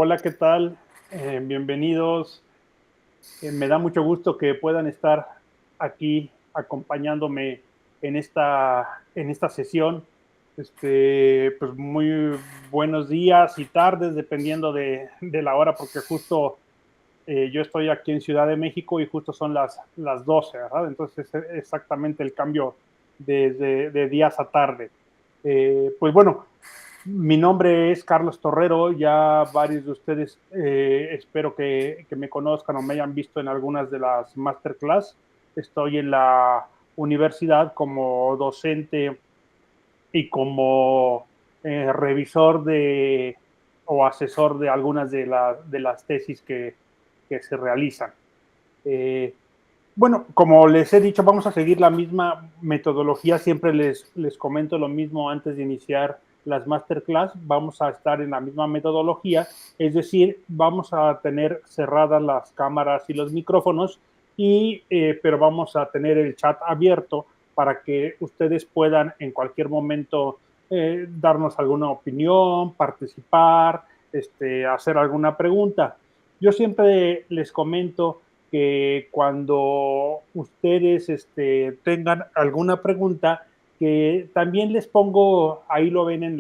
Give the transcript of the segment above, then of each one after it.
Hola, ¿qué tal? Bienvenidos. Me da mucho gusto que puedan estar aquí acompañándome en esta sesión. Pues muy buenos días y tardes, dependiendo de la hora, porque justo yo estoy aquí en Ciudad de México y justo son las 12, ¿verdad? Entonces es exactamente el cambio de días a tarde. Pues bueno, mi nombre es Carlos Torrero, ya varios de ustedes espero que me conozcan o me hayan visto en algunas de las masterclass. Estoy en la universidad como docente y como revisor o asesor de algunas de las tesis que se realizan. Eh, bueno, como les he dicho, vamos a seguir la misma metodología. Siempre les comento lo mismo antes de iniciar las masterclass. Vamos a estar en la misma metodología, es decir, vamos a tener cerradas las cámaras y los micrófonos, pero vamos a tener el chat abierto para que ustedes puedan en cualquier momento darnos alguna opinión, participar, hacer alguna pregunta. Yo siempre les comento que cuando ustedes tengan alguna pregunta, que también les pongo, ahí lo ven en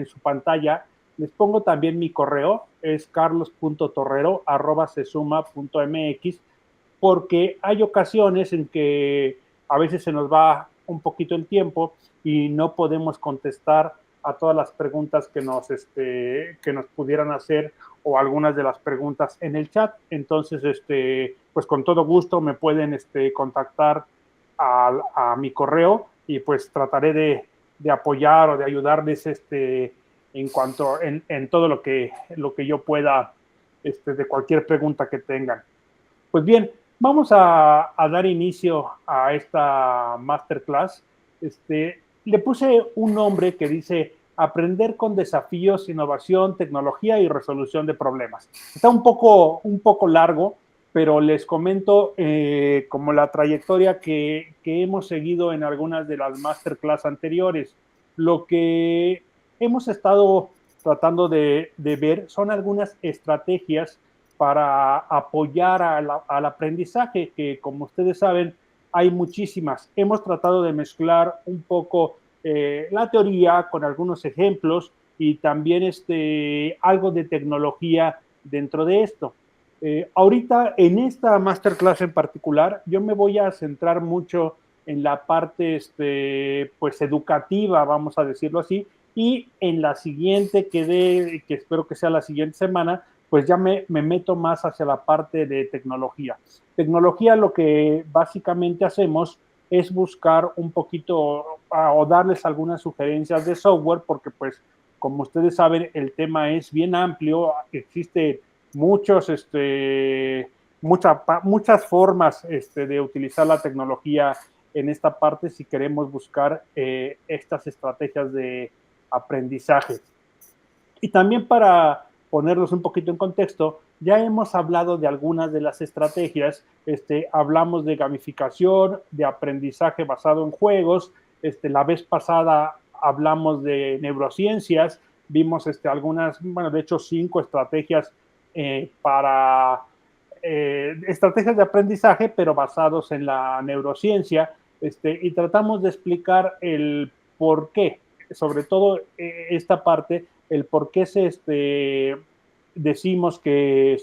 su pantalla, les pongo también mi correo, es carlos.torrero@sesuma.mx, porque hay ocasiones en que a veces se nos va un poquito el tiempo y no podemos contestar a todas las preguntas que nos pudieran hacer o algunas de las preguntas en el chat. Entonces, pues con todo gusto me pueden contactar a mi correo y pues trataré de apoyar o de ayudarles en todo lo que yo pueda de cualquier pregunta que tengan. Pues bien, vamos a dar inicio a esta masterclass. Le puse un nombre que dice Aprender con desafíos, innovación, tecnología y resolución de problemas. Está un poco largo, pero les comento como la trayectoria que hemos seguido en algunas de las masterclass anteriores. Lo que hemos estado tratando de ver son algunas estrategias para apoyar al aprendizaje, que como ustedes saben, hay muchísimas. Hemos tratado de mezclar un poco la teoría con algunos ejemplos y también algo de tecnología dentro de esto. Ahorita, en esta masterclass en particular, yo me voy a centrar mucho en la parte pues educativa, vamos a decirlo así, y en la siguiente que espero que sea la siguiente semana, pues ya me meto más hacia la parte de tecnología. Tecnología, lo que básicamente hacemos es buscar un poquito o darles algunas sugerencias de software, porque pues como ustedes saben, el tema es bien amplio, existe muchos, muchas formas de utilizar la tecnología en esta parte si queremos buscar estas estrategias de aprendizaje. Y también para ponerlos un poquito en contexto, ya hemos hablado de algunas de las estrategias, hablamos de gamificación, de aprendizaje basado en juegos, la vez pasada hablamos de neurociencias, vimos algunas, bueno, de hecho 5 estrategias para estrategias de aprendizaje, pero basados en la neurociencia, y tratamos de explicar el por qué, sobre todo esta parte, el por qué decimos que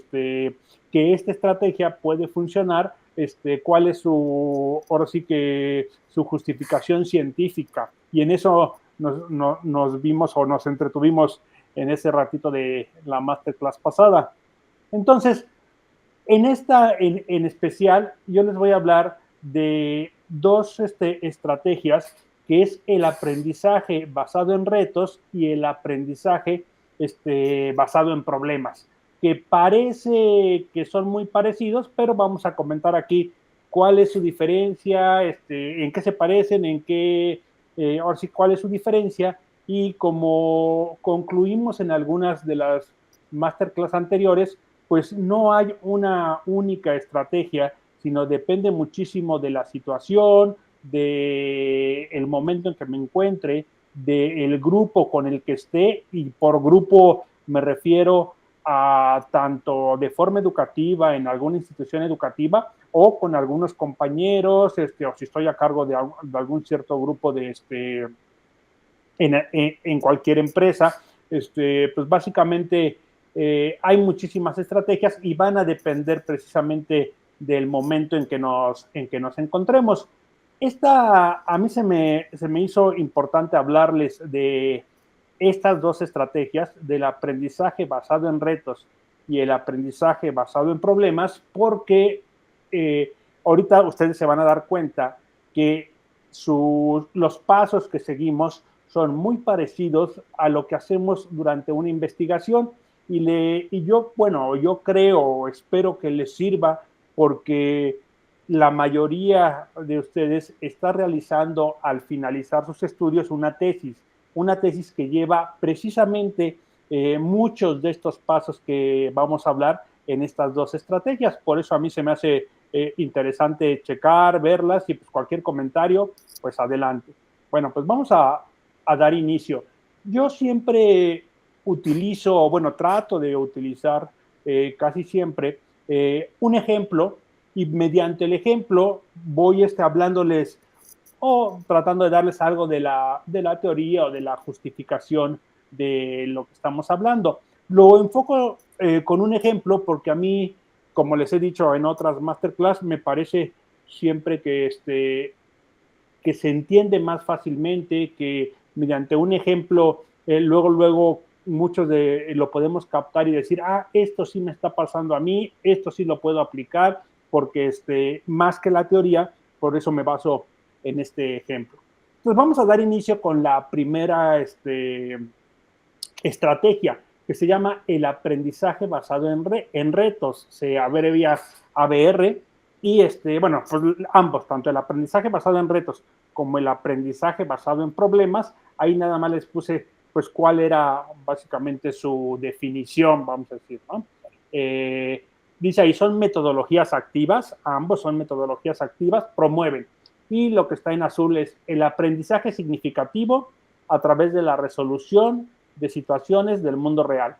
esta estrategia puede funcionar, cuál es ahora sí que su justificación científica. Y en eso nos vimos o nos entretuvimos en ese ratito de la masterclass pasada. Entonces, en especial, yo les voy a hablar de dos estrategias, que es el aprendizaje basado en retos y el aprendizaje basado en problemas, que parece que son muy parecidos, pero vamos a comentar aquí cuál es su diferencia, en qué se parecen, ahora sí, cuál es su diferencia, y como concluimos en algunas de las masterclass anteriores, pues no hay una única estrategia, sino depende muchísimo de la situación, del momento en que me encuentre, del grupo con el que esté, y por grupo me refiero tanto de forma educativa en alguna institución educativa o con algunos compañeros, o si estoy a cargo de algún cierto grupo en cualquier empresa. Pues básicamente hay muchísimas estrategias y van a depender precisamente del momento en que nos encontremos. A mí se me hizo importante hablarles de estas dos estrategias, del aprendizaje basado en retos y el aprendizaje basado en problemas, porque ahorita ustedes se van a dar cuenta que los pasos que seguimos son muy parecidos a lo que hacemos durante una investigación yo creo, espero que les sirva porque la mayoría de ustedes está realizando al finalizar sus estudios una tesis que lleva precisamente muchos de estos pasos que vamos a hablar en estas dos estrategias. Por eso a mí se me hace interesante checar, verlas y pues cualquier comentario, pues adelante. Bueno, pues vamos a dar inicio. Yo siempre trato de utilizar casi siempre un ejemplo y mediante el ejemplo voy hablándoles o tratando de darles algo de la teoría o de la justificación de lo que estamos hablando. Lo enfoco con un ejemplo porque a mí, como les he dicho en otras masterclass, me parece siempre que se entiende más fácilmente, que mediante un ejemplo, luego lo podemos captar y decir, esto sí me está pasando a mí, esto sí lo puedo aplicar, porque más que la teoría, por eso me baso en este ejemplo. Entonces vamos a dar inicio con la primera estrategia, que se llama el aprendizaje basado en retos, se abrevia ABR, y pues ambos, tanto el aprendizaje basado en retos como el aprendizaje basado en problemas, ahí nada más les puse pues cuál era básicamente su definición, vamos a decir, ¿no? Dice ahí, son metodologías activas, ambos son metodologías activas, promueven. Y lo que está en azul es el aprendizaje significativo a través de la resolución de situaciones del mundo real.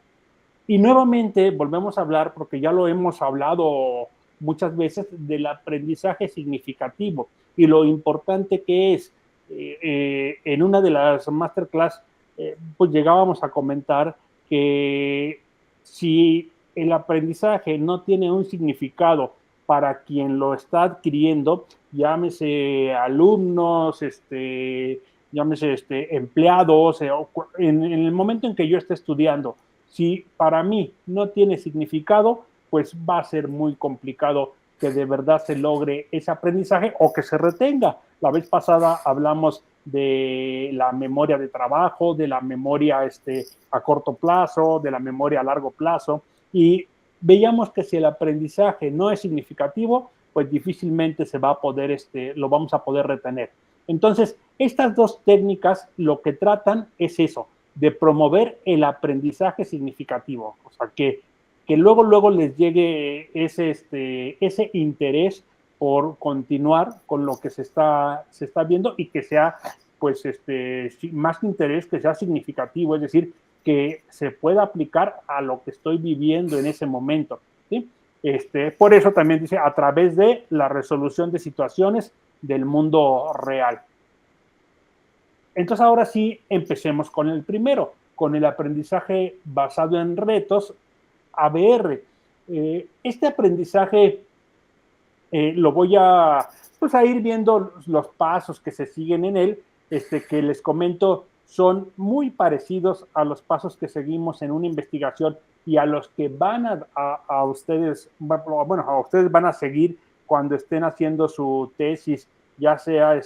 Y nuevamente volvemos a hablar, porque ya lo hemos hablado muchas veces, del aprendizaje significativo y lo importante que es. En una de las masterclass, pues llegábamos a comentar que si el aprendizaje no tiene un significado para quien lo está adquiriendo, llámese alumnos, llámese empleados, en el momento en que yo esté estudiando, si para mí no tiene significado, pues va a ser muy complicado que de verdad se logre ese aprendizaje o que se retenga. La vez pasada hablamos de la memoria de trabajo, de la memoria a corto plazo, de la memoria a largo plazo, y veíamos que si el aprendizaje no es significativo, pues difícilmente lo vamos a poder retener. Entonces, estas dos técnicas lo que tratan es eso, de promover el aprendizaje significativo, o sea, que luego les llegue ese interés por continuar con lo que se está viendo y que sea, pues, más que interés, que sea significativo, es decir, que se pueda aplicar a lo que estoy viviendo en ese momento, ¿sí? Por eso también dice, a través de la resolución de situaciones del mundo real. Entonces ahora sí, empecemos con el primero, con el aprendizaje basado en retos, ABR. Este aprendizaje lo voy pues a ir viendo los pasos que se siguen en él, que les comento, son muy parecidos a los pasos que seguimos en una investigación y a los que van a ustedes, bueno, a ustedes van a seguir cuando estén haciendo su tesis, ya sea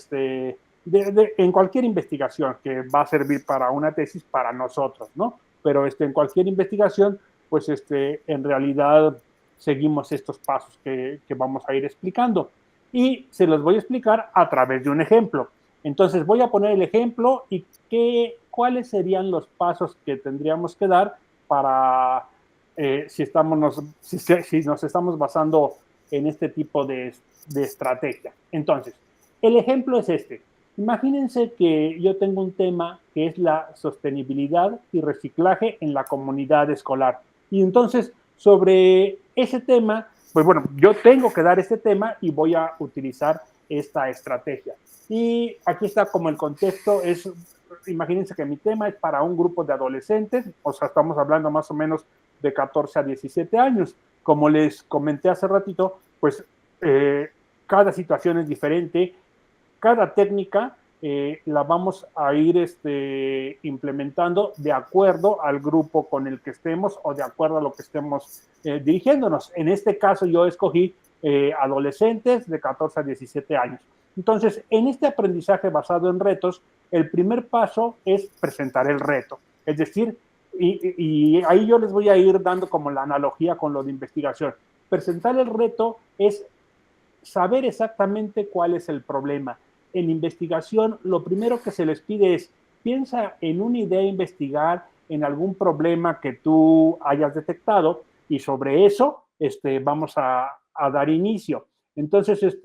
en cualquier investigación que va a servir para una tesis para nosotros, ¿no? Pero en cualquier investigación, pues en realidad seguimos estos pasos que vamos a ir explicando. Y se los voy a explicar a través de un ejemplo. Entonces voy a poner el ejemplo y cuáles serían los pasos que tendríamos que dar para si nos estamos basando en este tipo de estrategia. Entonces, el ejemplo es este. Imagínense que yo tengo un tema que es la sostenibilidad y reciclaje en la comunidad escolar. Y entonces, sobre ese tema, pues bueno, yo tengo que dar este tema y voy a utilizar esta estrategia. Y aquí está como el contexto, imagínense que mi tema es para un grupo de adolescentes, o sea, estamos hablando más o menos de 14 a 17 años. Como les comenté hace ratito, pues cada situación es diferente, cada técnica la vamos a ir implementando de acuerdo al grupo con el que estemos o de acuerdo a lo que estemos dirigiéndonos. En este caso yo escogí adolescentes de 14 a 17 años. Entonces, en este aprendizaje basado en retos, el primer paso es presentar el reto. Es decir, y ahí yo les voy a ir dando como la analogía con lo de investigación. Presentar el reto es saber exactamente cuál es el problema. En investigación, lo primero que se les pide es, piensa en una idea a investigar, en algún problema que tú hayas detectado y sobre eso vamos a dar inicio. Entonces,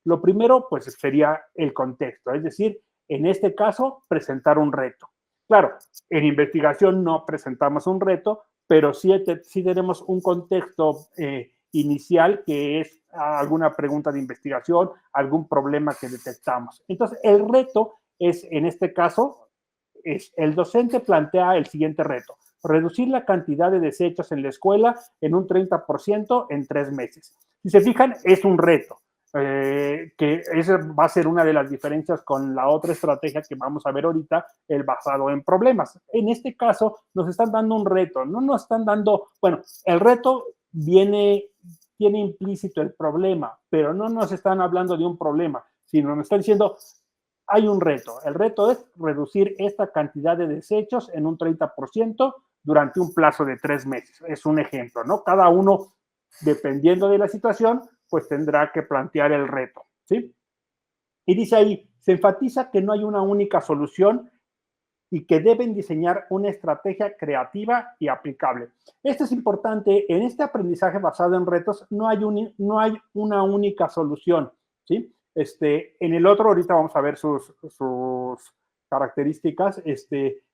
lo primero, pues sería el contexto, es decir, en este caso, presentar un reto. Claro, en investigación no presentamos un reto, pero sí tenemos un contexto inicial que es alguna pregunta de investigación, algún problema que detectamos. Entonces, el reto es, en este caso, el docente plantea el siguiente reto: reducir la cantidad de desechos en la escuela en un 30% en 3 meses. Si se fijan, es un reto. Que esa va a ser una de las diferencias con la otra estrategia que vamos a ver ahorita, el basado en problemas. En este caso, nos están dando un reto, no nos están dando, bueno, el reto tiene implícito el problema, pero no nos están hablando de un problema, sino nos están diciendo, hay un reto. El reto es reducir esta cantidad de desechos en un 30% durante un plazo de 3 meses. Es un ejemplo, ¿no? Cada uno, dependiendo de la situación, pues tendrá que plantear el reto, ¿sí? Y dice ahí, se enfatiza que no hay una única solución y que deben diseñar una estrategia creativa y aplicable. Esto es importante. En este aprendizaje basado en retos no hay una única solución, ¿sí? En el otro, ahorita vamos a ver sus características,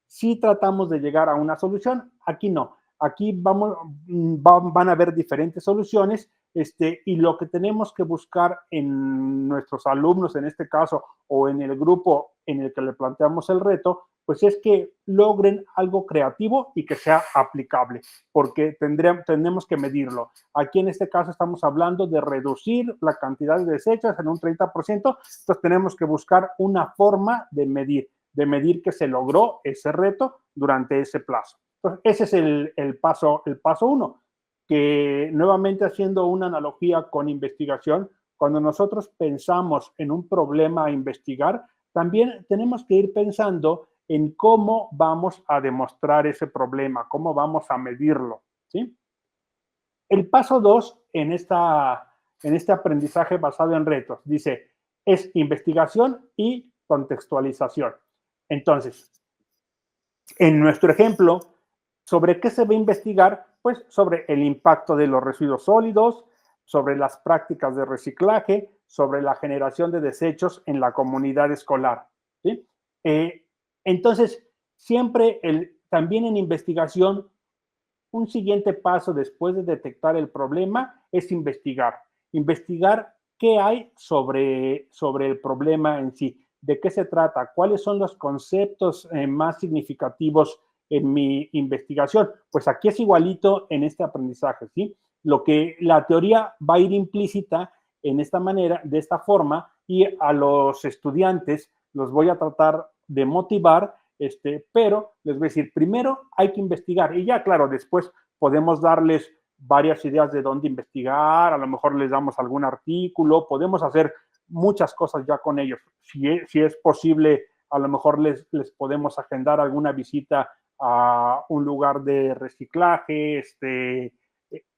sí tratamos de llegar a una solución, aquí no. Aquí van a haber diferentes soluciones, y lo que tenemos que buscar en nuestros alumnos, en este caso, o en el grupo en el que le planteamos el reto, pues es que logren algo creativo y que sea aplicable, porque tenemos que medirlo. Aquí en este caso estamos hablando de reducir la cantidad de desechos en un 30%, entonces tenemos que buscar una forma de medir que se logró ese reto durante ese plazo. Entonces, ese es el paso 1, que nuevamente haciendo una analogía con investigación, cuando nosotros pensamos en un problema a investigar, también tenemos que ir pensando en cómo vamos a demostrar ese problema, cómo vamos a medirlo, ¿sí? El paso 2 en este aprendizaje basado en retos, dice, es investigación y contextualización. Entonces, en nuestro ejemplo, ¿sobre qué se va a investigar? Pues sobre el impacto de los residuos sólidos, sobre las prácticas de reciclaje, sobre la generación de desechos en la comunidad escolar, ¿sí? Entonces, siempre también en investigación, un siguiente paso después de detectar el problema es investigar. Investigar qué hay sobre el problema en sí, de qué se trata, cuáles son los conceptos más significativos en mi investigación. Pues aquí es igualito en este aprendizaje, ¿sí? Lo que la teoría va a ir implícita en esta manera, de esta forma, y a los estudiantes los voy a tratar de motivar, pero les voy a decir, primero hay que investigar y ya, claro, después podemos darles varias ideas de dónde investigar, a lo mejor les damos algún artículo, podemos hacer muchas cosas ya con ellos. Si es posible, a lo mejor les podemos agendar alguna visita a un lugar de reciclaje,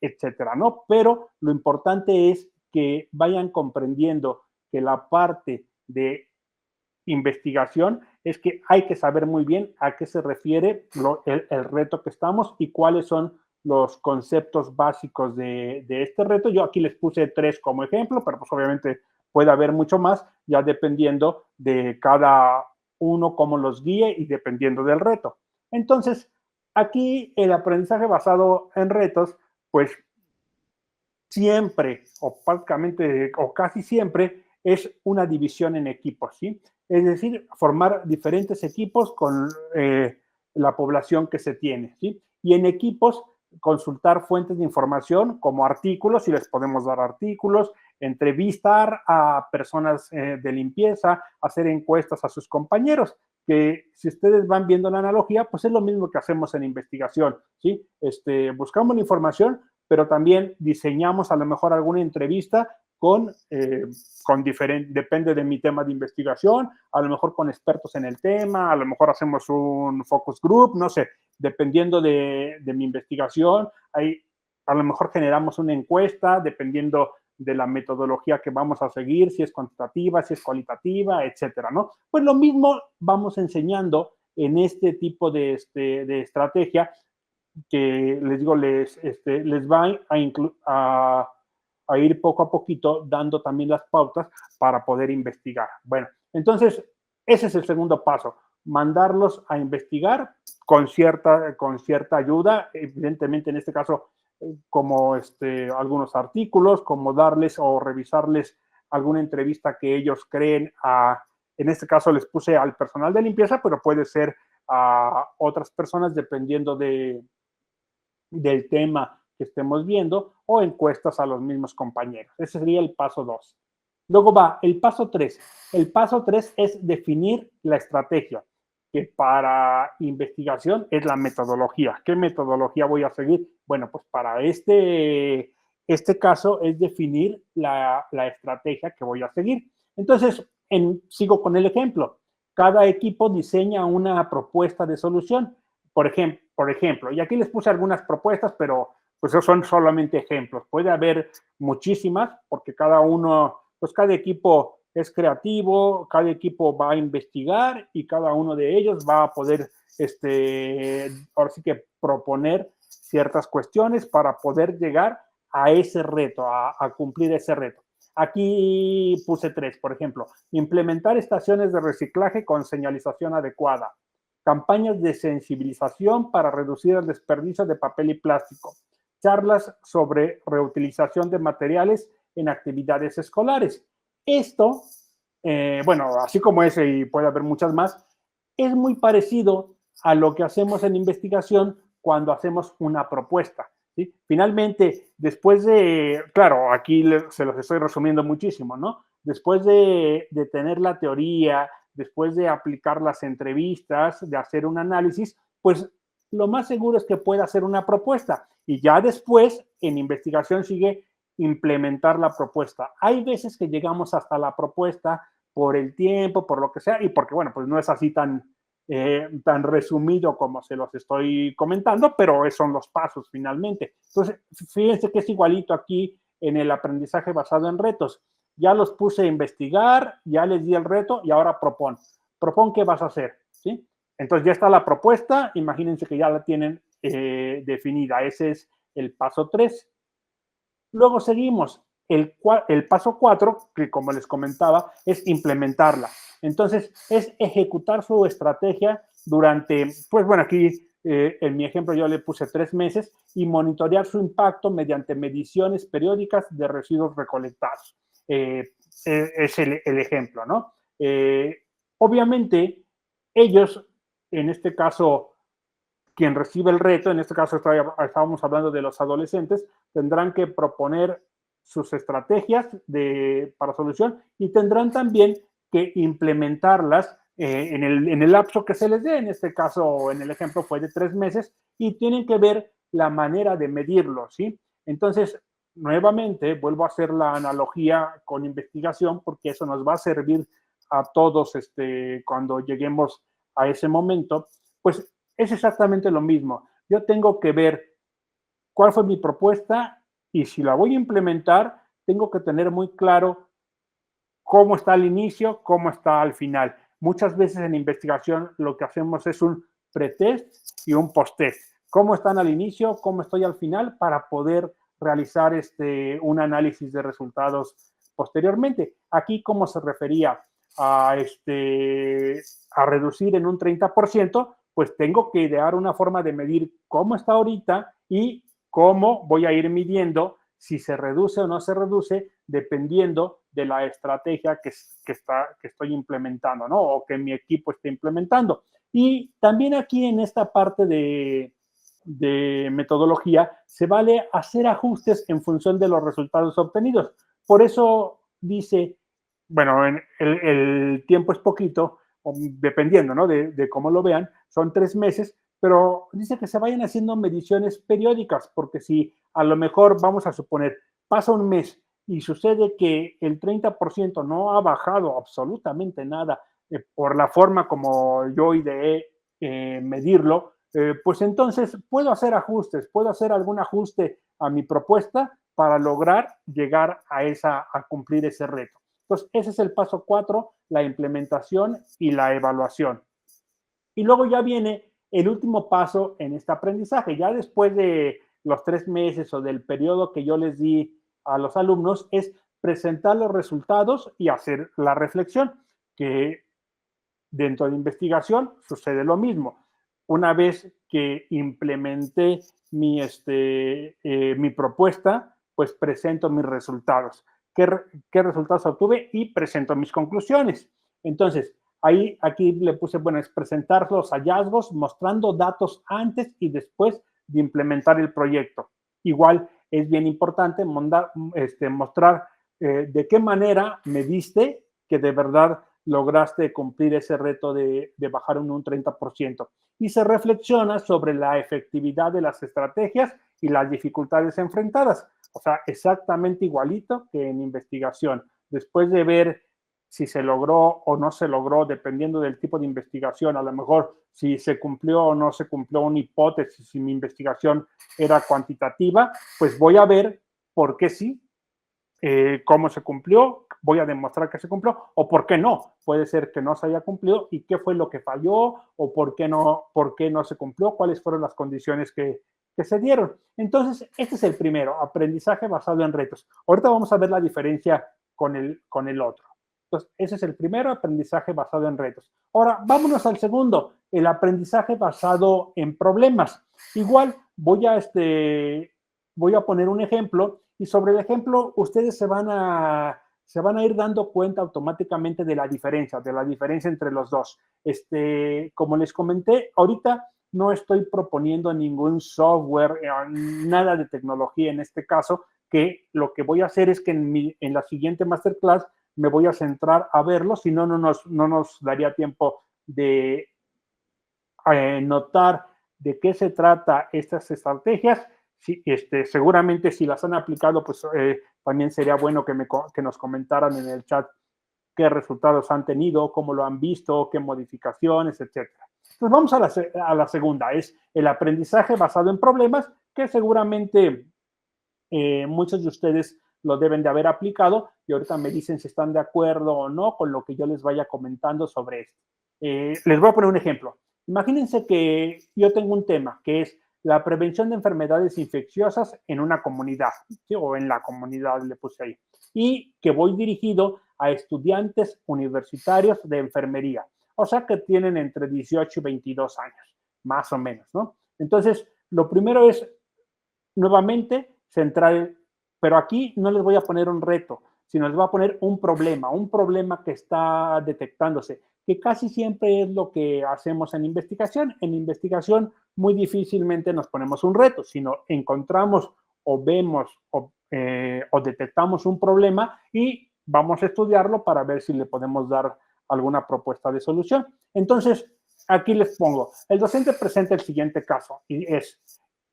etcétera, ¿no? Pero lo importante es que vayan comprendiendo que la parte de investigación es que hay que saber muy bien a qué se refiere el reto que estamos y cuáles son los conceptos básicos de este reto. Yo aquí les puse 3 como ejemplo, pero pues obviamente puede haber mucho más, ya dependiendo de cada uno cómo los guíe y dependiendo del reto. Entonces, Aquí el aprendizaje basado en retos, pues siempre o prácticamente o casi siempre es una división en equipos, ¿sí? Es decir, formar diferentes equipos con la población que se tiene, ¿sí? Y en equipos consultar fuentes de información como artículos, si les podemos dar artículos, entrevistar a personas de limpieza, hacer encuestas a sus compañeros, que si ustedes van viendo la analogía, pues es lo mismo que hacemos en investigación, ¿sí? Buscamos la información, pero también diseñamos a lo mejor alguna entrevista con diferente, depende de mi tema de investigación, a lo mejor con expertos en el tema, a lo mejor hacemos un focus group, no sé, dependiendo de mi investigación, ahí a lo mejor generamos una encuesta, dependiendo de la metodología que vamos a seguir, si es cuantitativa, si es cualitativa, etcétera, ¿no? Pues lo mismo vamos enseñando en este tipo de estrategia que les digo, les va a ir poco a poquito dando también las pautas para poder investigar. Bueno, entonces, ese es el segundo paso, mandarlos a investigar con cierta ayuda, evidentemente en este caso, como algunos artículos, como darles o revisarles alguna entrevista que ellos creen en este caso les puse al personal de limpieza, pero puede ser a otras personas dependiendo del tema que estemos viendo o encuestas a los mismos compañeros. Ese sería el paso 2. Luego va el paso 3. El paso 3 es definir la estrategia, que para investigación es la metodología. ¿Qué metodología voy a seguir? Bueno, pues para este caso es definir la estrategia que voy a seguir. Entonces, sigo con el ejemplo. Cada equipo diseña una propuesta de solución. Por ejemplo, y aquí les puse algunas propuestas, pero pues esos son solamente ejemplos. Puede haber muchísimas, porque pues cada equipo es creativo, cada equipo va a investigar y cada uno de ellos va a poder, ahora sí que proponer ciertas cuestiones para poder llegar a ese reto, a cumplir ese reto. Aquí puse 3, por ejemplo, implementar estaciones de reciclaje con señalización adecuada, campañas de sensibilización para reducir el desperdicio de papel y plástico, charlas sobre reutilización de materiales en actividades escolares. Esto, bueno, así como ese y puede haber muchas más, es muy parecido a lo que hacemos en investigación cuando hacemos una propuesta. ¿Sí? Finalmente, después claro, aquí se los estoy resumiendo muchísimo, ¿no? Después de tener la teoría, después de aplicar las entrevistas, de hacer un análisis, pues lo más seguro es que pueda hacer una propuesta. Y ya después, en investigación, sigue implementar la propuesta. Hay veces que llegamos hasta la propuesta por el tiempo, por lo que sea, y porque, bueno, pues no es así tan resumido como se los estoy comentando, pero esos son los pasos finalmente. Entonces, fíjense que es igualito aquí en el aprendizaje basado en retos. Ya los puse a investigar, ya les di el reto y ahora propon. Propon qué vas a hacer, ¿sí? Entonces ya está la propuesta, imagínense que ya la tienen definida. Ese es el paso 3. Luego seguimos. El paso 4, que como les comentaba, es implementarla. Entonces, es ejecutar su estrategia durante, pues bueno, aquí en mi ejemplo yo le puse 3 meses y monitorear su impacto mediante mediciones periódicas de residuos recolectados. Es el ejemplo, ¿no? Obviamente, ellos, en este caso, quien recibe el reto, en este caso estábamos hablando de los adolescentes, tendrán que proponer sus estrategias para solución y tendrán también que implementarlas en el lapso que se les dé. En este caso, en el ejemplo fue de 3 meses y tienen que ver la manera de medirlo, ¿sí? Entonces, nuevamente, vuelvo a hacer la analogía con investigación porque eso nos va a servir a todos cuando lleguemos a ese momento, pues es exactamente lo mismo. Yo tengo que ver cuál fue mi propuesta y si la voy a implementar, tengo que tener muy claro cómo está al inicio, cómo está al final. Muchas veces en investigación lo que hacemos es un pretest y un posttest. ¿Cómo están al inicio? ¿Cómo estoy al final? Para poder realizar un análisis de resultados posteriormente. Aquí, ¿cómo se refería a reducir en un 30%? pues tengo que idear una forma de medir cómo está ahorita y cómo voy a ir midiendo si se reduce o no se reduce dependiendo de la estrategia que estoy implementando, ¿no? O que mi equipo esté implementando. Y también aquí en esta parte de metodología se vale hacer ajustes en función de los resultados obtenidos. Por eso dice, bueno, el tiempo es poquito, dependiendo, ¿no? De cómo lo vean, son 3 meses, pero dice que se vayan haciendo mediciones periódicas, porque si a lo mejor, vamos a suponer, pasa un mes y sucede que el 30% no ha bajado absolutamente nada por la forma como yo ideé medirlo, pues entonces puedo hacer ajustes, puedo hacer algún ajuste a mi propuesta para lograr llegar a cumplir ese reto. Entonces, ese es el paso 4, la implementación y la evaluación. Y luego ya viene el último paso en este aprendizaje. Ya después de los 3 meses o del periodo que yo les di a los alumnos, es presentar los resultados y hacer la reflexión, que dentro de investigación sucede lo mismo. Una vez que implementé mi propuesta, pues presento mis resultados. ¿Qué resultados obtuve? Y presento mis conclusiones. Entonces, aquí le puse, bueno, es presentar los hallazgos mostrando datos antes y después de implementar el proyecto. Igual es bien importante mostrar de qué manera mediste que de verdad lograste cumplir ese reto de bajar un 30%. Y se reflexiona sobre la efectividad de las estrategias y las dificultades enfrentadas. O sea, exactamente igualito que en investigación. Después de ver si se logró o no se logró, dependiendo del tipo de investigación, a lo mejor si se cumplió o no se cumplió una hipótesis, si mi investigación era cuantitativa, pues voy a ver por qué sí, cómo se cumplió, voy a demostrar que se cumplió, o por qué no. Puede ser que no se haya cumplido y qué fue lo que falló, o por qué no se cumplió, cuáles fueron las condiciones que se dieron. Entonces, este es el primero, aprendizaje basado en retos. Ahorita vamos a ver la diferencia con el otro. Entonces, ese es el primero, aprendizaje basado en retos. Ahora, vámonos al segundo, el aprendizaje basado en problemas. Igual, voy a poner un ejemplo y sobre el ejemplo ustedes se van a ir dando cuenta automáticamente de la diferencia entre los dos. Como les comenté, ahorita no estoy proponiendo ningún software, nada de tecnología en este caso, que lo que voy a hacer es que en la siguiente masterclass me voy a centrar a verlo, si no, no nos daría tiempo de notar de qué se trata estas estrategias. Sí, seguramente si las han aplicado, pues también sería bueno que nos comentaran en el chat qué resultados han tenido, cómo lo han visto, qué modificaciones, etcétera. Entonces vamos a la segunda, es el aprendizaje basado en problemas, que seguramente muchos de ustedes lo deben de haber aplicado y ahorita me dicen si están de acuerdo o no con lo que yo les vaya comentando sobre esto. Les voy a poner un ejemplo. Imagínense que yo tengo un tema que es la prevención de enfermedades infecciosas en una comunidad, ¿sí? O en la comunidad le puse ahí, y que voy dirigido a estudiantes universitarios de enfermería, o sea que tienen entre 18 y 22 años, más o menos, ¿no? Entonces, lo primero es, nuevamente, centrar, pero aquí no les voy a poner un reto, sino les voy a poner un problema que está detectándose, que casi siempre es lo que hacemos en investigación. En investigación muy difícilmente nos ponemos un reto, sino encontramos o vemos o detectamos un problema y vamos a estudiarlo para ver si le podemos dar alguna propuesta de solución. Entonces, aquí les pongo, el docente presenta el siguiente caso y es,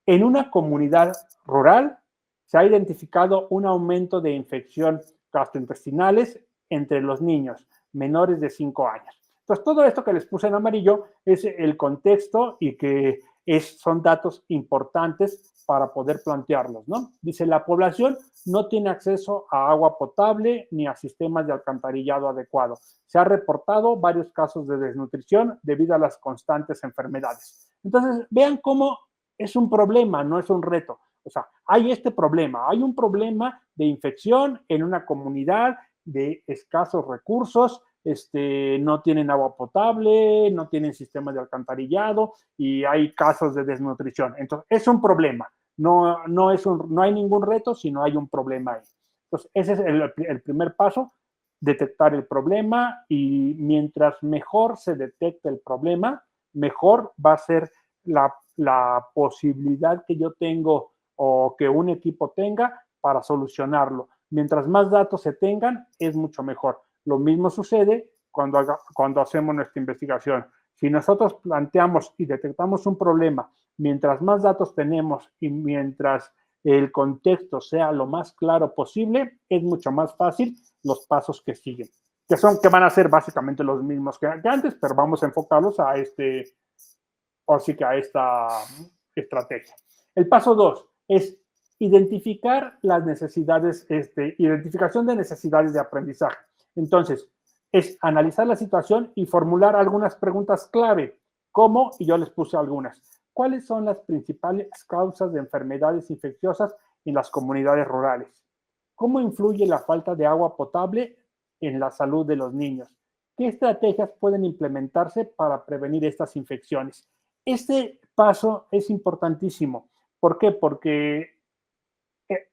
en una comunidad rural se ha identificado un aumento de infección gastrointestinales entre los niños menores de 5 años. Entonces, todo esto que les puse en amarillo es el contexto y que son datos importantes para poder plantearlos, ¿no? Dice, la población no tiene acceso a agua potable ni a sistemas de alcantarillado adecuado. Se han reportado varios casos de desnutrición debido a las constantes enfermedades. Entonces, vean cómo es un problema, no es un reto. O sea, hay un problema de infección en una comunidad de escasos recursos, no tienen agua potable, no tienen sistemas de alcantarillado y hay casos de desnutrición. Entonces, es un problema. No hay ningún reto, sino hay un problema ahí. Entonces, ese es el primer paso, detectar el problema, y mientras mejor se detecte el problema, mejor va a ser la posibilidad que yo tengo o que un equipo tenga para solucionarlo. Mientras más datos se tengan, es mucho mejor. Lo mismo sucede cuando hacemos nuestra investigación. Si nosotros planteamos y detectamos un problema, mientras más datos tenemos y mientras el contexto sea lo más claro posible, es mucho más fácil los pasos que siguen, que van a ser básicamente los mismos que antes, pero vamos a enfocarlos a esta estrategia. El paso 2 es identificar las necesidades, identificación de necesidades de aprendizaje. Entonces, es analizar la situación y formular algunas preguntas clave. ¿Cómo? Y yo les puse algunas. ¿Cuáles son las principales causas de enfermedades infecciosas en las comunidades rurales? ¿Cómo influye la falta de agua potable en la salud de los niños? ¿Qué estrategias pueden implementarse para prevenir estas infecciones? Este paso es importantísimo. ¿Por qué? Porque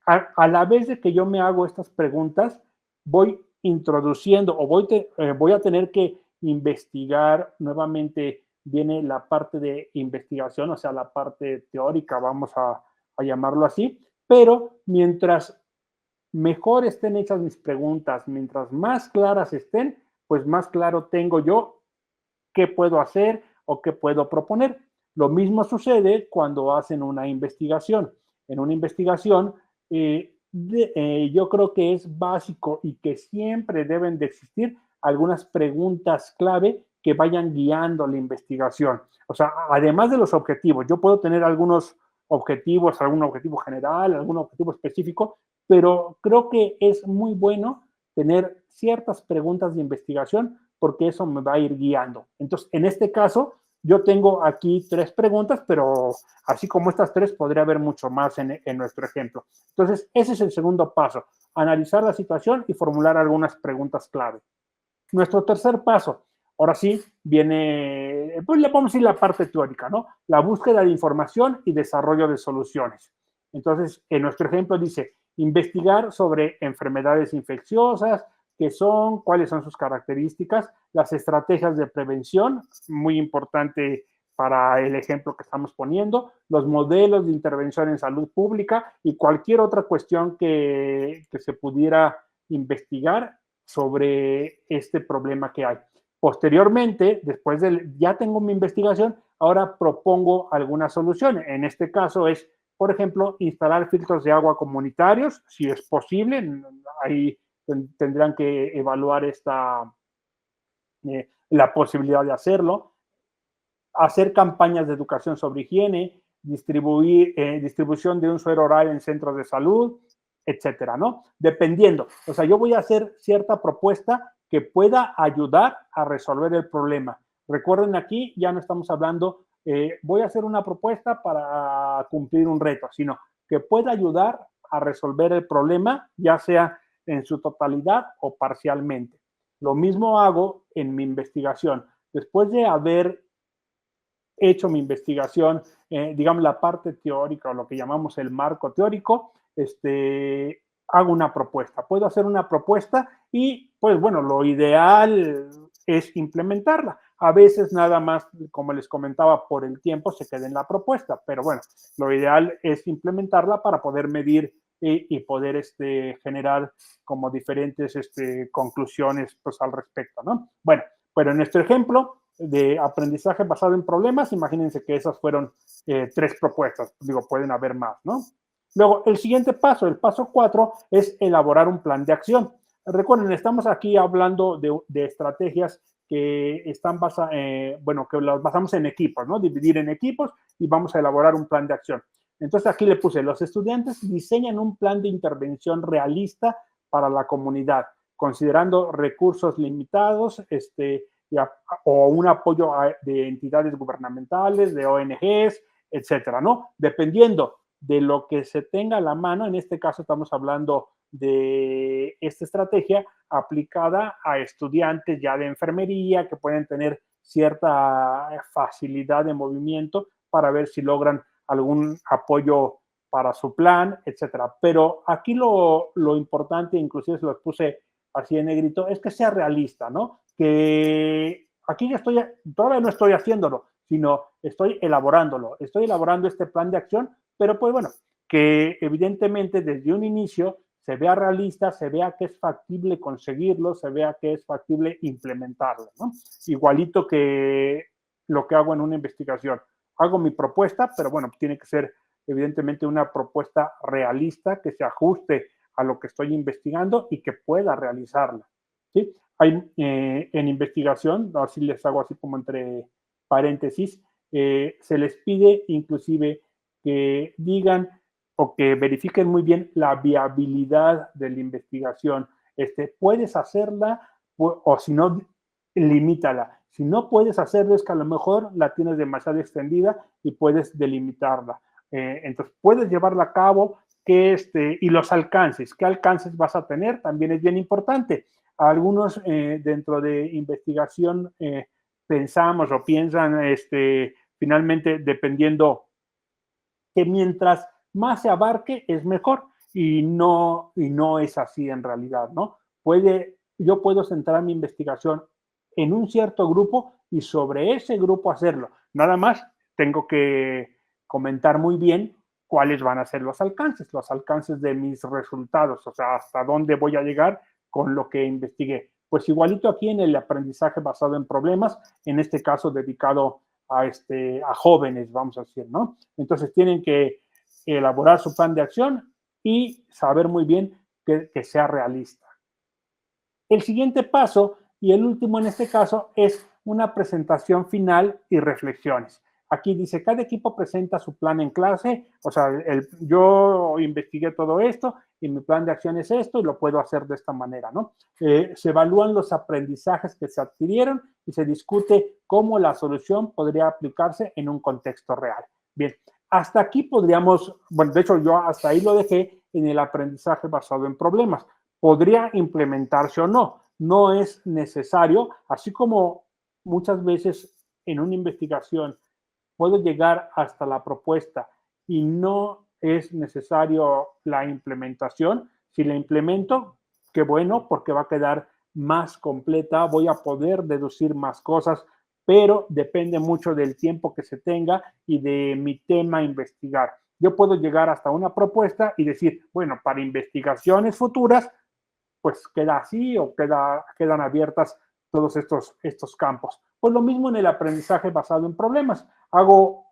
a la vez de que yo me hago estas preguntas, voy introduciendo o voy a tener que investigar nuevamente. Viene la parte de investigación, o sea, la parte teórica, vamos a llamarlo así, pero mientras mejor estén hechas mis preguntas, mientras más claras estén, pues más claro tengo yo qué puedo hacer o qué puedo proponer. Lo mismo sucede cuando hacen una investigación. En una investigación, yo creo que es básico y que siempre deben de existir algunas preguntas clave que vayan guiando la investigación. O sea, además de los objetivos, yo puedo tener algunos objetivos, algún objetivo general, algún objetivo específico, pero creo que es muy bueno tener ciertas preguntas de investigación porque eso me va a ir guiando. Entonces, en este caso, yo tengo aquí 3 preguntas, pero así como estas 3, podría haber mucho más en nuestro ejemplo. Entonces, ese es el segundo paso, analizar la situación y formular algunas preguntas clave. Nuestro tercer paso, ahora sí, viene, pues le vamos a ir la parte teórica, ¿no? La búsqueda de información y desarrollo de soluciones. Entonces, en nuestro ejemplo dice, investigar sobre enfermedades infecciosas, qué son, cuáles son sus características, las estrategias de prevención, muy importante para el ejemplo que estamos poniendo, los modelos de intervención en salud pública y cualquier otra cuestión que se pudiera investigar sobre este problema que hay. Posteriormente, después de ya tengo mi investigación, ahora propongo alguna solución. En este caso es, por ejemplo, instalar filtros de agua comunitarios, si es posible. Ahí tendrán que evaluar la posibilidad de hacerlo. Hacer campañas de educación sobre higiene, distribución de un suero oral en centros de salud, etcétera, ¿no? Dependiendo. O sea, yo voy a hacer cierta propuesta que pueda ayudar a resolver el problema. Recuerden, aquí ya no estamos hablando, voy a hacer una propuesta para cumplir un reto, sino que pueda ayudar a resolver el problema, ya sea en su totalidad o parcialmente. Lo mismo hago en mi investigación. Después de haber hecho mi investigación, digamos, la parte teórica o lo que llamamos el marco teórico, hago una propuesta. Puedo hacer una propuesta y, pues bueno, lo ideal es implementarla. A veces nada más, como les comentaba, por el tiempo se queda en la propuesta, pero bueno, lo ideal es implementarla para poder medir y poder generar como diferentes conclusiones pues, al respecto, ¿no? Bueno, pero en nuestro ejemplo de aprendizaje basado en problemas, imagínense que esas fueron 3 propuestas, digo, pueden haber más, ¿no? Luego, el siguiente paso, el paso 4, es elaborar un plan de acción. Recuerden, estamos aquí hablando de estrategias que están que las basamos en equipos, ¿no? Dividir en equipos y vamos a elaborar un plan de acción. Entonces aquí le puse, los estudiantes diseñan un plan de intervención realista para la comunidad, considerando recursos limitados, o un apoyo de entidades gubernamentales, de ONGs, etcétera, ¿no? Dependiendo de lo que se tenga a la mano. En este caso estamos hablando de esta estrategia aplicada a estudiantes ya de enfermería que pueden tener cierta facilidad de movimiento para ver si logran algún apoyo para su plan, etcétera. Pero aquí lo importante, inclusive se los puse así en negrito, es que sea realista, ¿no? Que aquí ya todavía no estoy haciéndolo, sino estoy elaborando este plan de acción, pero pues bueno, que evidentemente desde un inicio se vea realista, se vea que es factible conseguirlo, se vea que es factible implementarlo, ¿no? Igualito que lo que hago en una investigación. Hago mi propuesta, pero bueno, tiene que ser evidentemente una propuesta realista que se ajuste a lo que estoy investigando y que pueda realizarla, ¿sí? Hay en investigación, así les hago así como entre paréntesis, se les pide inclusive que digan o que verifiquen muy bien la viabilidad de la investigación. Puedes hacerla o si no, limítala. Si no puedes hacerlo es que a lo mejor la tienes demasiado extendida y puedes delimitarla. Entonces, puedes llevarla a cabo y los alcances. ¿Qué alcances vas a tener? También es bien importante. Algunos dentro de investigación pensamos o piensan finalmente dependiendo que mientras más se abarque es mejor y no es así en realidad, ¿no? Yo puedo centrar mi investigación en un cierto grupo y sobre ese grupo hacerlo. Nada más tengo que comentar muy bien cuáles van a ser los alcances de mis resultados, o sea, hasta dónde voy a llegar con lo que investigué. Pues igualito aquí en el aprendizaje basado en problemas, en este caso dedicado a jóvenes, vamos a decir, ¿no? Entonces tienen que elaborar su plan de acción y saber muy bien que sea realista. El siguiente paso, y el último en este caso, es una presentación final y reflexiones. Aquí dice, cada equipo presenta su plan en clase, o sea, yo investigué todo esto y mi plan de acción es esto y lo puedo hacer de esta manera, ¿no? Se evalúan los aprendizajes que se adquirieron y se discute cómo la solución podría aplicarse en un contexto real. Bien, hasta aquí podríamos, bueno, de hecho yo hasta ahí lo dejé en el aprendizaje basado en problemas. Podría implementarse o no, no es necesario, así como muchas veces en una investigación puedo llegar hasta la propuesta y no es necesario la implementación. Si la implemento, qué bueno, porque va a quedar más completa, voy a poder deducir más cosas, pero depende mucho del tiempo que se tenga y de mi tema a investigar. Yo puedo llegar hasta una propuesta y decir, bueno, para investigaciones futuras, pues queda así o quedan abiertas todos estos campos. Pues lo mismo en el aprendizaje basado en problemas. Hago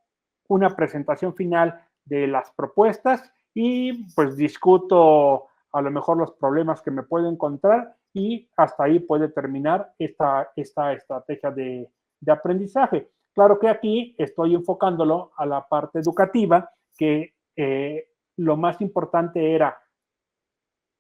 una presentación final de las propuestas y pues discuto a lo mejor los problemas que me puedo encontrar y hasta ahí puede terminar esta estrategia de aprendizaje. Claro que aquí estoy enfocándolo a la parte educativa, que lo más importante era,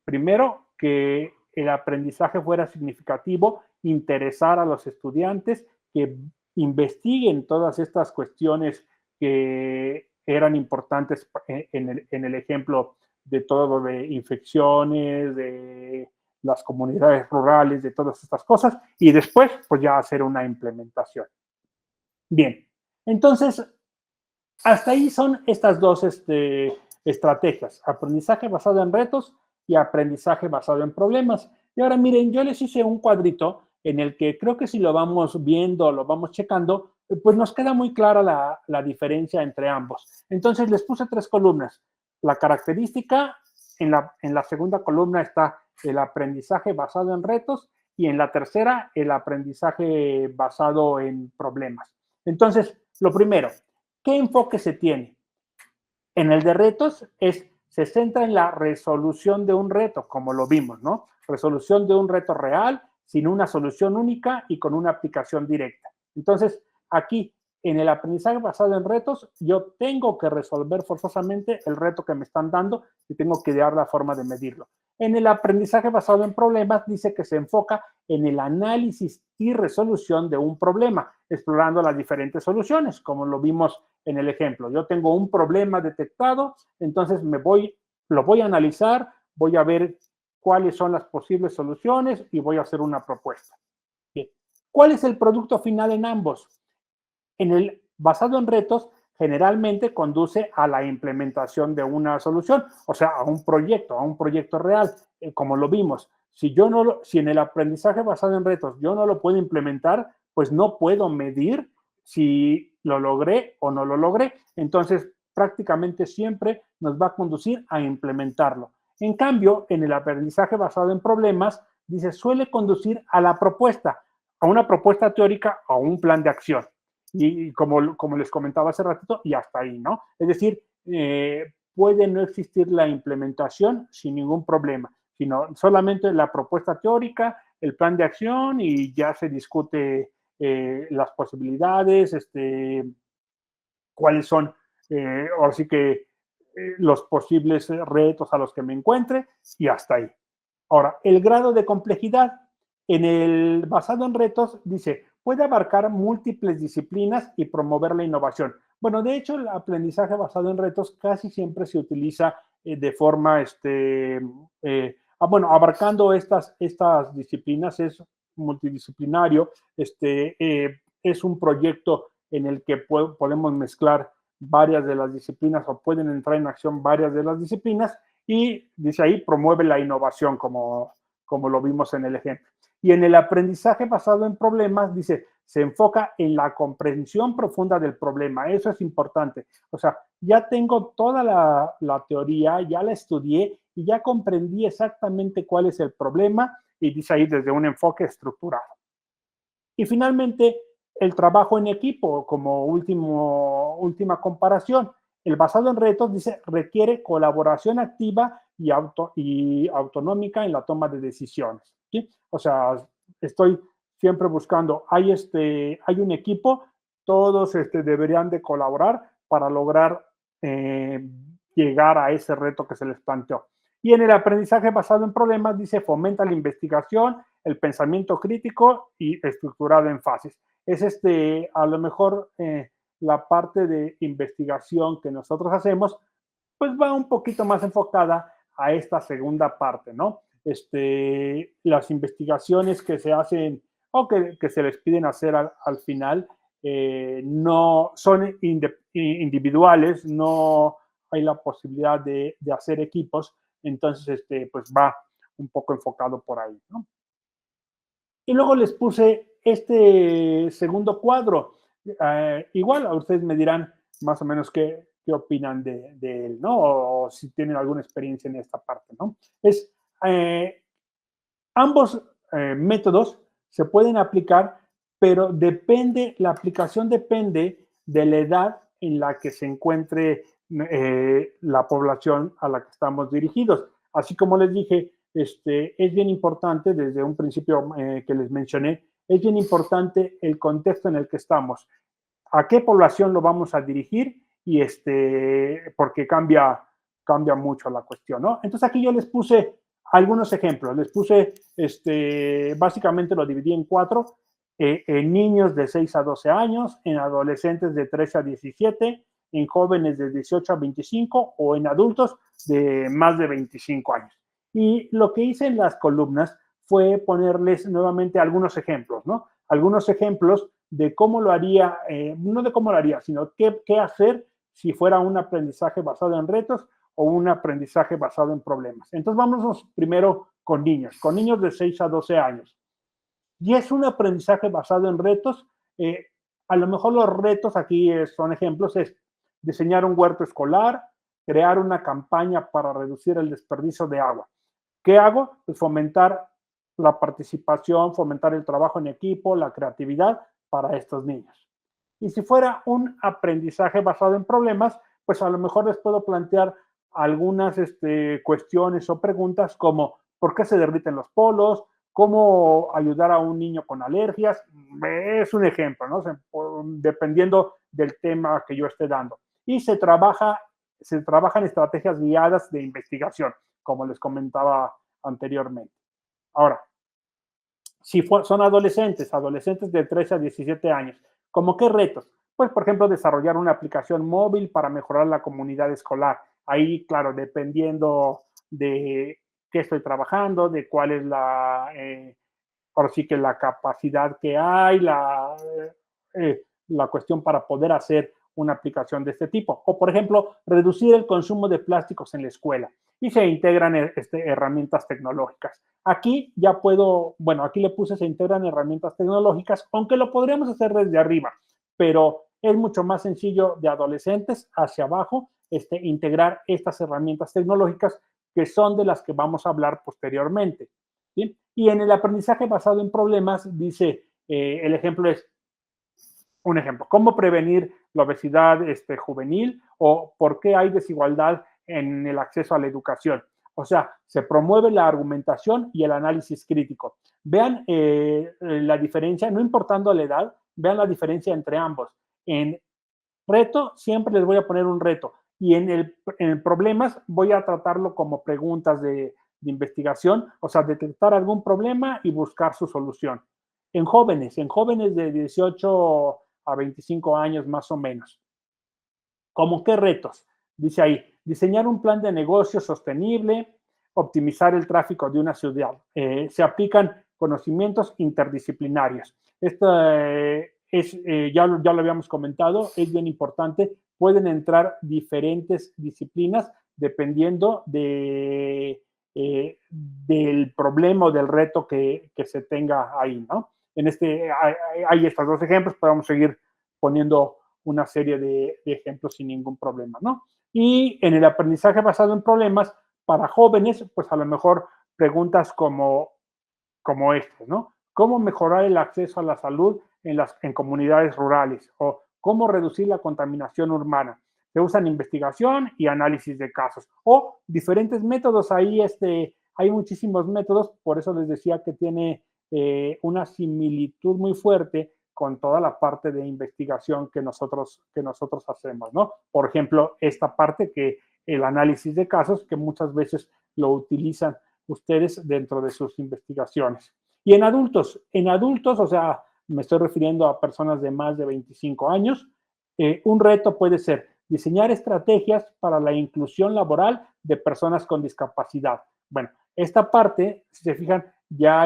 primero, que el aprendizaje fuera significativo, interesar a los estudiantes, que investiguen todas estas cuestiones que eran importantes en el ejemplo de todo de infecciones, de las comunidades rurales, de todas estas cosas, y después, pues ya hacer una implementación. Bien, entonces, hasta ahí son estas dos estrategias, aprendizaje basado en retos y aprendizaje basado en problemas. Y ahora miren, yo les hice un cuadrito en el que creo que si lo vamos viendo, lo vamos checando, pues nos queda muy clara la diferencia entre ambos. Entonces les puse 3 columnas. La característica, en la segunda columna está el aprendizaje basado en retos y en la tercera el aprendizaje basado en problemas. Entonces, lo primero, ¿qué enfoque se tiene? En el de retos se centra en la resolución de un reto, como lo vimos, ¿no? Resolución de un reto real, sin una solución única y con una aplicación directa. Entonces, aquí, en el aprendizaje basado en retos, yo tengo que resolver forzosamente el reto que me están dando y tengo que dar la forma de medirlo. En el aprendizaje basado en problemas, dice que se enfoca en el análisis y resolución de un problema, explorando las diferentes soluciones, como lo vimos en el ejemplo. Yo tengo un problema detectado, entonces lo voy a analizar, voy a ver cuáles son las posibles soluciones y voy a hacer una propuesta. Bien. ¿Cuál es el producto final en ambos? Basado en retos, generalmente conduce a la implementación de una solución, o sea, a un proyecto real, como lo vimos. Si en el aprendizaje basado en retos yo no lo puedo implementar, pues no puedo medir si lo logré o no lo logré. Entonces, prácticamente siempre nos va a conducir a implementarlo. En cambio, en el aprendizaje basado en problemas, dice, suele conducir a la propuesta, a una propuesta teórica o un plan de acción. Y como les comentaba hace ratito, y hasta ahí, ¿no? Es decir, puede no existir la implementación sin ningún problema, sino solamente la propuesta teórica, el plan de acción y ya se discute las posibilidades, cuáles son, ahora sí que los posibles retos a los que me encuentre y hasta ahí. Ahora, el grado de complejidad en el basado en retos dice, puede abarcar múltiples disciplinas y promover la innovación. Bueno, de hecho, el aprendizaje basado en retos casi siempre se utiliza de forma, abarcando estas disciplinas, es multidisciplinario, es un proyecto en el que podemos mezclar varias de las disciplinas o pueden entrar en acción varias de las disciplinas y dice ahí promueve la innovación como lo vimos en el ejemplo. Y en el aprendizaje basado en problemas, dice, se enfoca en la comprensión profunda del problema. Eso es importante. O sea, ya tengo toda la teoría, ya la estudié y ya comprendí exactamente cuál es el problema y dice ahí desde un enfoque estructurado. Y finalmente, el trabajo en equipo como última comparación. El basado en retos dice requiere colaboración activa y autonómica en la toma de decisiones. ¿Sí? O sea, estoy siempre buscando, hay un equipo, todos deberían de colaborar para lograr llegar a ese reto que se les planteó. Y en el aprendizaje basado en problemas dice fomenta la investigación, el pensamiento crítico y estructurado en fases. Es a lo mejor la parte de investigación que nosotros hacemos, pues va un poquito más enfocada a esta segunda parte, ¿no? Las investigaciones que se hacen o que se les piden hacer al final no son individuales, no hay la posibilidad de hacer equipos, entonces pues va un poco enfocado por ahí, ¿no? Y luego les puse este segundo cuadro. Igual a ustedes me dirán más o menos qué opinan de él, ¿no? O si tienen alguna experiencia en esta parte, ¿no? Eh, Ambos métodos se pueden aplicar, pero la aplicación depende de la edad en la que se encuentre la población a la que estamos dirigidos. Así como les dije, es bien importante, desde un principio que les mencioné, es bien importante el contexto en el que estamos. ¿A qué población lo vamos a dirigir? Y porque cambia mucho la cuestión, ¿no? Entonces aquí yo les puse algunos ejemplos. Les puse, básicamente lo dividí en 4, en niños de 6 a 12 años, en adolescentes de 13 a 17, en jóvenes de 18 a 25 o en adultos de más de 25 años. Y lo que hice en las columnas fue ponerles nuevamente algunos ejemplos, ¿no? Algunos ejemplos de cómo lo haría, no de cómo lo haría, sino qué hacer si fuera un aprendizaje basado en retos o un aprendizaje basado en problemas. Entonces, vámonos primero con niños de 6 a 12 años. Y es un aprendizaje basado en retos. A lo mejor los retos aquí son ejemplos, es diseñar un huerto escolar, crear una campaña para reducir el desperdicio de agua. ¿Qué hago? Pues fomentar la participación, fomentar el trabajo en equipo, la creatividad para estos niños. Y si fuera un aprendizaje basado en problemas, pues a lo mejor les puedo plantear algunas cuestiones o preguntas como ¿por qué se derriten los polos? ¿Cómo ayudar a un niño con alergias? Es un ejemplo, ¿no? Dependiendo del tema que yo esté dando. Y se trabajan estrategias guiadas de investigación, como les comentaba anteriormente. Ahora, si son adolescentes de 13 a 17 años, ¿cómo qué retos? Pues, por ejemplo, desarrollar una aplicación móvil para mejorar la comunidad escolar. Ahí, claro, dependiendo de qué estoy trabajando, de cuál es ahora sí que la capacidad que hay, la cuestión para poder hacer una aplicación de este tipo. O, por ejemplo, reducir el consumo de plásticos en la escuela y se integran herramientas tecnológicas. Aquí ya puedo, bueno, aquí le puse se integran herramientas tecnológicas, aunque lo podríamos hacer desde arriba, pero es mucho más sencillo de adolescentes hacia abajo integrar estas herramientas tecnológicas que son de las que vamos a hablar posteriormente. ¿Sí? Y en el aprendizaje basado en problemas, dice, el ejemplo es, un ejemplo, ¿cómo prevenir la obesidad juvenil o por qué hay desigualdad en el acceso a la educación? O sea, se promueve la argumentación y el análisis crítico. Vean la diferencia, no importando la edad, vean la diferencia entre ambos. En reto, siempre les voy a poner un reto. Y en problemas voy a tratarlo como preguntas de investigación, o sea, detectar algún problema y buscar su solución. En jóvenes de 18 a 25 años más o menos. ¿Cómo qué retos? Dice ahí, diseñar un plan de negocio sostenible, optimizar el tráfico de una ciudad. Se aplican conocimientos interdisciplinarios. Esto ya lo habíamos comentado, es bien importante. Pueden entrar diferentes disciplinas dependiendo del problema o del reto que se tenga ahí, ¿no? Hay estos dos ejemplos, pero vamos a seguir poniendo una serie de ejemplos sin ningún problema, ¿no? Y en el aprendizaje basado en problemas, para jóvenes, pues a lo mejor preguntas como estas, ¿no? ¿Cómo mejorar el acceso a la salud en comunidades rurales? O ¿cómo reducir la contaminación urbana? Se usan investigación y análisis de casos. O diferentes métodos, ahí hay muchísimos métodos, por eso les decía que tiene una similitud muy fuerte con toda la parte de investigación que nosotros hacemos, ¿no? Por ejemplo, esta parte que el análisis de casos, que muchas veces lo utilizan ustedes dentro de sus investigaciones. Y en adultos, o sea, me estoy refiriendo a personas de más de 25 años, un reto puede ser diseñar estrategias para la inclusión laboral de personas con discapacidad. Bueno, esta parte, si se fijan, ya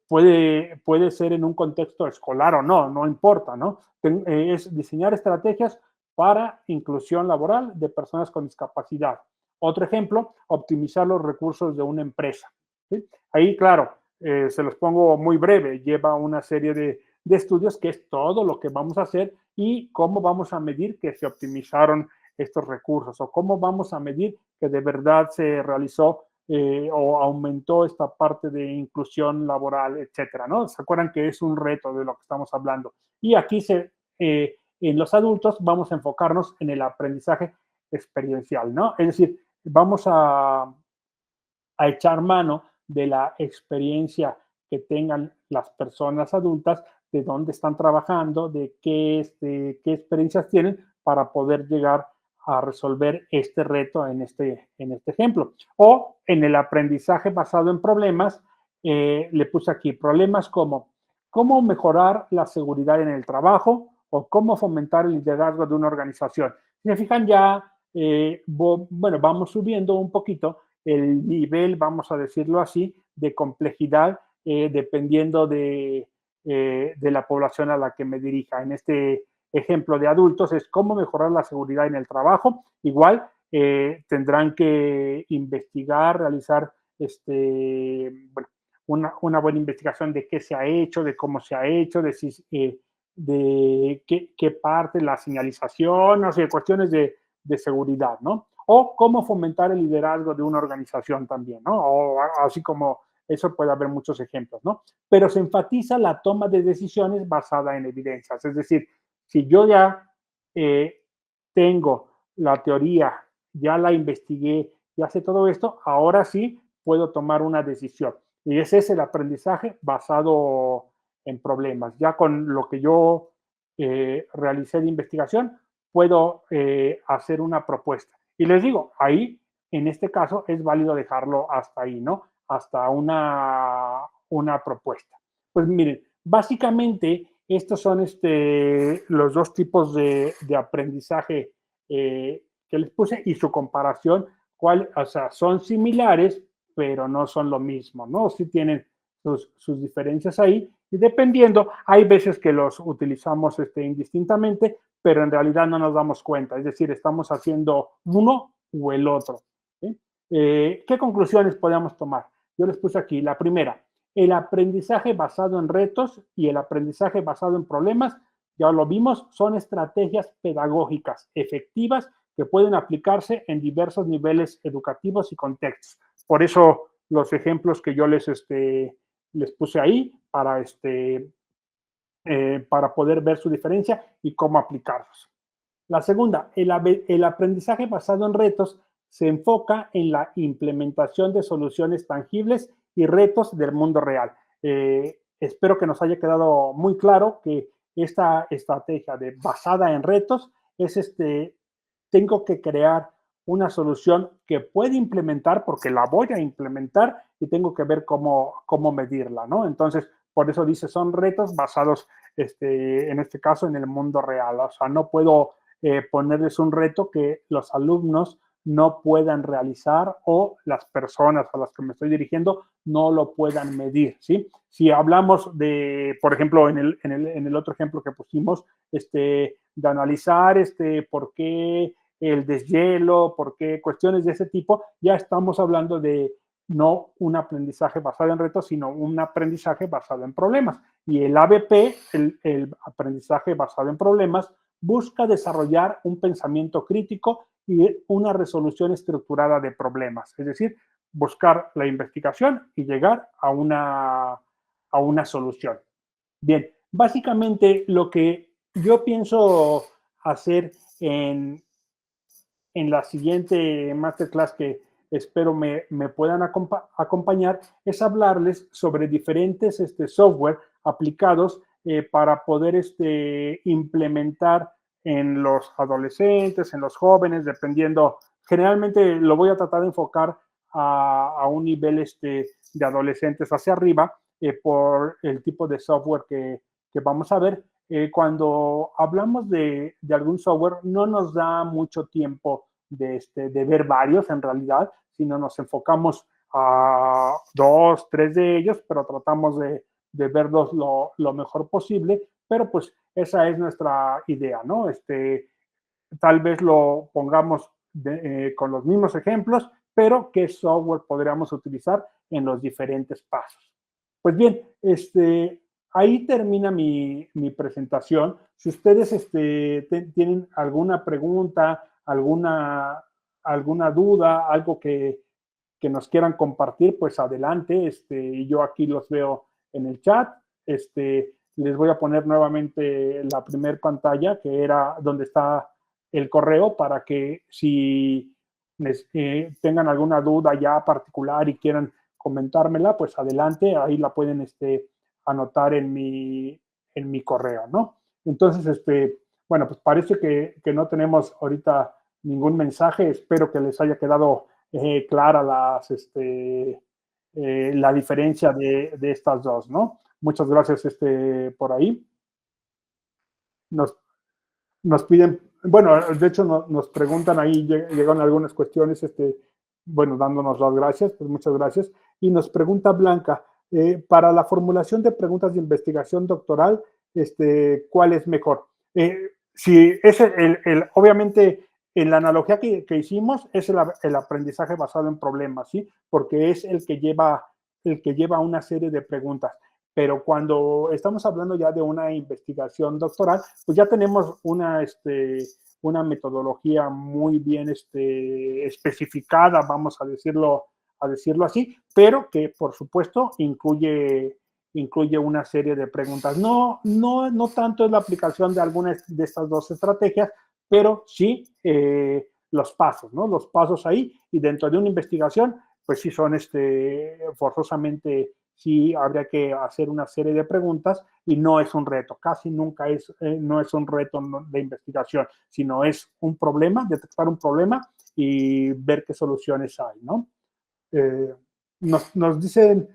puede ser en un contexto escolar o no, no importa, ¿no? Es diseñar estrategias para inclusión laboral de personas con discapacidad. Otro ejemplo, optimizar los recursos de una empresa. ¿Sí? Ahí, claro, se los pongo muy breve, lleva una serie de estudios que es todo lo que vamos a hacer y cómo vamos a medir que se optimizaron estos recursos o cómo vamos a medir que de verdad se realizó o aumentó esta parte de inclusión laboral, etcétera, ¿no? ¿Se acuerdan que es un reto de lo que estamos hablando? Y aquí en los adultos vamos a enfocarnos en el aprendizaje experiencial, ¿no? Es decir, vamos a echar mano de la experiencia que tengan las personas adultas, de dónde están trabajando, de qué experiencias tienen para poder llegar a resolver este reto en este ejemplo. O en el aprendizaje basado en problemas, le puse aquí problemas como cómo mejorar la seguridad en el trabajo o cómo fomentar el liderazgo de una organización. Si se fijan ya, bueno, vamos subiendo un poquito el nivel, vamos a decirlo así, de complejidad dependiendo de la población a la que me dirija. En este ejemplo de adultos es cómo mejorar la seguridad en el trabajo. Igual tendrán que investigar, realizar bueno, una buena investigación de qué se ha hecho, de cómo se ha hecho, de qué parte, la señalización, o sea, cuestiones de seguridad, ¿no? O cómo fomentar el liderazgo de una organización también, ¿no? O así como eso puede haber muchos ejemplos, ¿no? Pero se enfatiza la toma de decisiones basada en evidencias. Es decir, si yo ya tengo la teoría, ya la investigué, ya sé todo esto, ahora sí puedo tomar una decisión. Y ese es el aprendizaje basado en problemas. Ya con lo que yo realicé de investigación, puedo hacer una propuesta. Y les digo, ahí, en este caso, es válido dejarlo hasta ahí, ¿no? Hasta una propuesta. Pues miren, básicamente estos son los dos tipos de aprendizaje que les puse y su comparación, o sea, son similares, pero no son lo mismo, ¿no? Sí tienen sus diferencias ahí y dependiendo, hay veces que los utilizamos indistintamente, pero en realidad no nos damos cuenta, es decir, estamos haciendo uno o el otro. ¿Sí? ¿Qué conclusiones podemos tomar? Yo les puse aquí la primera, el aprendizaje basado en retos y el aprendizaje basado en problemas, ya lo vimos, son estrategias pedagógicas efectivas que pueden aplicarse en diversos niveles educativos y contextos. Por eso los ejemplos que yo les puse ahí para poder ver su diferencia y cómo aplicarlos. La segunda, el aprendizaje basado en retos se enfoca en la implementación de soluciones tangibles y retos del mundo real. Espero que nos haya quedado muy claro que esta estrategia basada en retos es tengo que crear una solución que puede implementar porque la voy a implementar y tengo que ver cómo medirla, ¿no? Entonces, por eso dice, son retos basados, en este caso, en el mundo real. O sea, no puedo ponerles un reto que los alumnos no puedan realizar o las personas a las que me estoy dirigiendo no lo puedan medir, ¿sí? Si hablamos de, por ejemplo, en el otro ejemplo que pusimos, de analizar por qué el deshielo, por qué cuestiones de ese tipo, ya estamos hablando de no un aprendizaje basado en retos, sino un aprendizaje basado en problemas. Y el ABP, el aprendizaje basado en problemas, busca desarrollar un pensamiento crítico y una resolución estructurada de problemas, es decir, buscar la investigación y llegar a una solución. Bien, básicamente lo que yo pienso hacer en la siguiente masterclass que espero me puedan acompañar es hablarles sobre diferentes software aplicados para poder implementar en los adolescentes, en los jóvenes, dependiendo, generalmente lo voy a tratar de enfocar a un nivel de adolescentes hacia arriba por el tipo de software que vamos a ver. Cuando hablamos de algún software, no nos da mucho tiempo de ver varios en realidad, sino nos enfocamos a 2, 3 de ellos, pero tratamos de verlos lo mejor posible, pero pues esa es nuestra idea, ¿no? Tal vez lo pongamos con los mismos ejemplos, pero qué software podríamos utilizar en los diferentes pasos. Pues bien, ahí termina mi presentación. Si ustedes tienen alguna pregunta, alguna duda, algo que nos quieran compartir, pues adelante. Y yo aquí los veo en el chat. Les voy a poner nuevamente la primera pantalla, que era donde está el correo, para que si tengan alguna duda ya particular y quieran comentármela, pues adelante, ahí la pueden anotar en mi correo, ¿no? Entonces, bueno, pues parece que no tenemos ahorita ningún mensaje. Espero que les haya quedado clara la diferencia de estas dos, ¿no? Muchas gracias por ahí. Nos piden, bueno, de hecho nos preguntan ahí, llegan algunas cuestiones, bueno, dándonos las gracias, pues muchas gracias. Y nos pregunta Blanca, para la formulación de preguntas de investigación doctoral, ¿cuál es mejor? Si es obviamente, en la analogía que hicimos, es el aprendizaje basado en problemas, ¿sí? Porque es el que lleva una serie de preguntas. Pero cuando estamos hablando ya de una investigación doctoral, pues ya tenemos una metodología muy bien especificada, vamos a decirlo así, pero que por supuesto incluye una serie de preguntas. No tanto es la aplicación de alguna de estas dos estrategias, pero sí los pasos, ¿no? Los pasos ahí, y dentro de una investigación, pues sí son forzosamente, sí habría que hacer una serie de preguntas, y no es un reto, casi nunca no es un reto de investigación, sino es un problema, detectar un problema y ver qué soluciones hay, ¿no? Eh, nos dice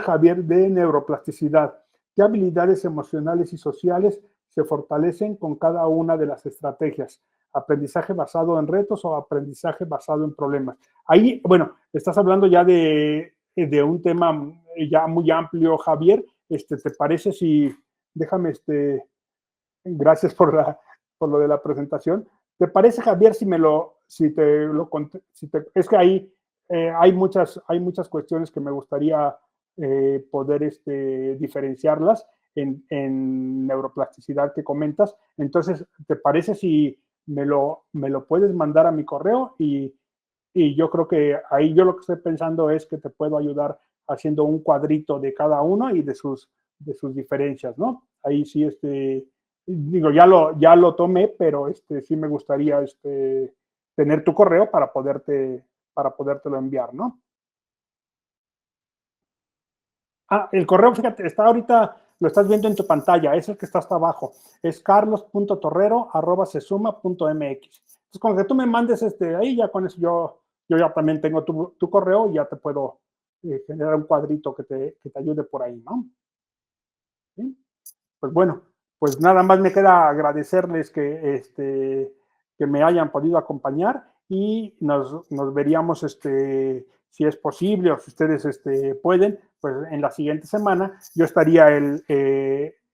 Javier de neuroplasticidad. ¿Qué habilidades emocionales y sociales se fortalecen con cada una de las estrategias? ¿Aprendizaje basado en retos o aprendizaje basado en problemas? Ahí, bueno, estás hablando ya de un tema ya muy amplio, Javier. ¿Te parece si, déjame, gracias por lo de la presentación. ¿Te parece, Javier, si te lo es que ahí hay muchas cuestiones que me gustaría poder diferenciarlas en neuroplasticidad que comentas? Entonces, ¿te parece si me lo puedes mandar a mi correo? Y yo creo que ahí yo lo que estoy pensando es que te puedo ayudar haciendo un cuadrito de cada uno y de sus diferencias, ¿no? Ahí sí, digo, ya lo tomé, pero sí me gustaría tener tu correo para podértelo enviar, ¿no? Ah, el correo, fíjate, está ahorita, lo estás viendo en tu pantalla, es el que está hasta abajo. Es carlos.torrero@sesuma.mx. Entonces, con que tú me mandes ahí, ya con eso yo ya también tengo tu correo y ya te puedo generar un cuadrito que te ayude por ahí, ¿no? ¿Sí? Pues bueno, pues nada más me queda agradecerles que me hayan podido acompañar y nos veríamos, si es posible o si ustedes pueden, pues en la siguiente semana yo estaría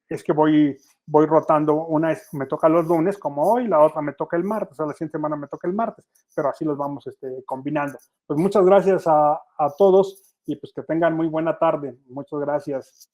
es que voy rotando, una vez me toca los lunes como hoy, la otra me toca el martes, o la siguiente semana me toca el martes, pero así los vamos combinando. Pues muchas gracias a todos y pues que tengan muy buena tarde. Muchas gracias.